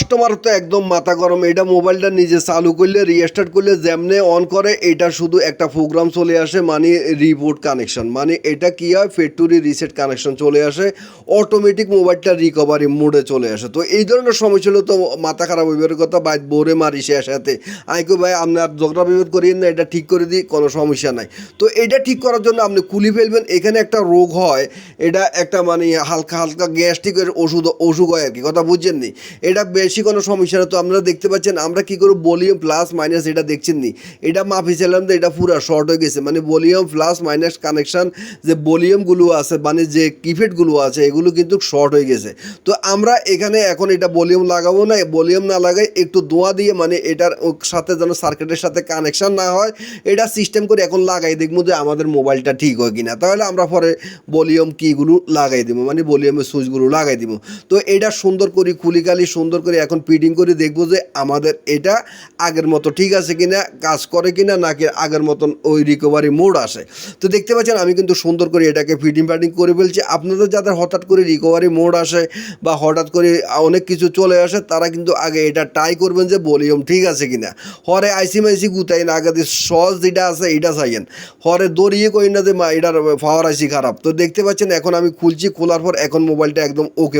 Customer তো একদম মাথা গরম। এটা মোবাইলটা নিজে চালু করলে রিস্টার্ট করলে যেমনে অন করে এটা শুধু একটা প্রোগ্রাম চলে আসে, মানে রিবুট কানেকশন, মানে এটা কি হয় ফ্যাক্টরি রিসেট কানেকশন চলে আসে, অটোমেটিক মোবাইলটা রিকভারি মোডে চলে আসে। তো এই ধরনের সমস্যা হলে তো মাথা খারাপ হইবার কথা, বাইক বোরে মারি সে সাথে আইকো ভাই আপনার ঝগড়া বিরোধ করিয়েন না, এটা ঠিক করে দিই, কোনো সমস্যা নাই। তো এটা ঠিক করার জন্য আপনি খুলি ফেলবেন। এখানে একটা রোগ হয়, এটা একটা মানে হালকা হালকা গ্যাস্ট্রিকের অসুখ হয় আর কি, কথা বুঝছেন নি। এটা বেশি কোনো সমস্যা না। তো আপনারা দেখতে পাচ্ছেন আমরা কী করব, ভলিউম প্লাস মাইনাস এটা দেখছেন নি, এটা মাপিছিলাম তো এটা পুরো শর্ট হয়ে গেছে, মানে ভলিউম প্লাস মাইনাস কানেকশান যে ভলিউমগুলো আছে মানে যে কিপ্যাডগুলো আছে এগুলো কিন্তু শর্ট হয়ে গেছে। তো আমরা এখানে এখন এটা ভলিউম লাগাবো না, ভলিউম না লাগাই একটু ধোঁয়া দিয়ে মানে এটার সাথে যেন সার্কিটের সাথে কানেকশান না হয় এটা সিস্টেম করে এখন লাগাই দেখবো যে আমাদের মোবাইলটা ঠিক হয় কিনা। তাহলে আমরা পরে ভলিউম কিগুলো লাগাই দিব, মানে ভলিউমের সুইচগুলো লাগাই দিব। তো এটা সুন্দর করে খুলিকালি সুন্দর করে এখন ফিটিং করে দেখবো যে আমাদের এটা আগের মতো ঠিক আছে কিনা, কাজ করে কিনা, নাকি আগের মতন ওই রিকভারি মোড আসে। তো দেখতে পাচ্ছেন আমি কিন্তু সুন্দর করে এটাকে ফিটিং করে ফেলছি। আপনাদের যাদের হঠাৎ করে রিকভারি মোড আসে বা হঠাৎ করে অনেক কিছু চলে আসে তারা কিন্তু আগে এটা ট্রাই করবেন যে ভলিউম ঠিক আছে কিনা। হরে আইসি মাইসি গুতাই না, আগে সহজ যেটা আছে এটা চাইয়েন, হরে দড়িয়ে কই না যে এটার পাওয়ার আইসি খারাপ। তো দেখতে পাচ্ছেন এখন আমি খুলছি, খোলার পর এখন মোবাইলটা একদম ওকে।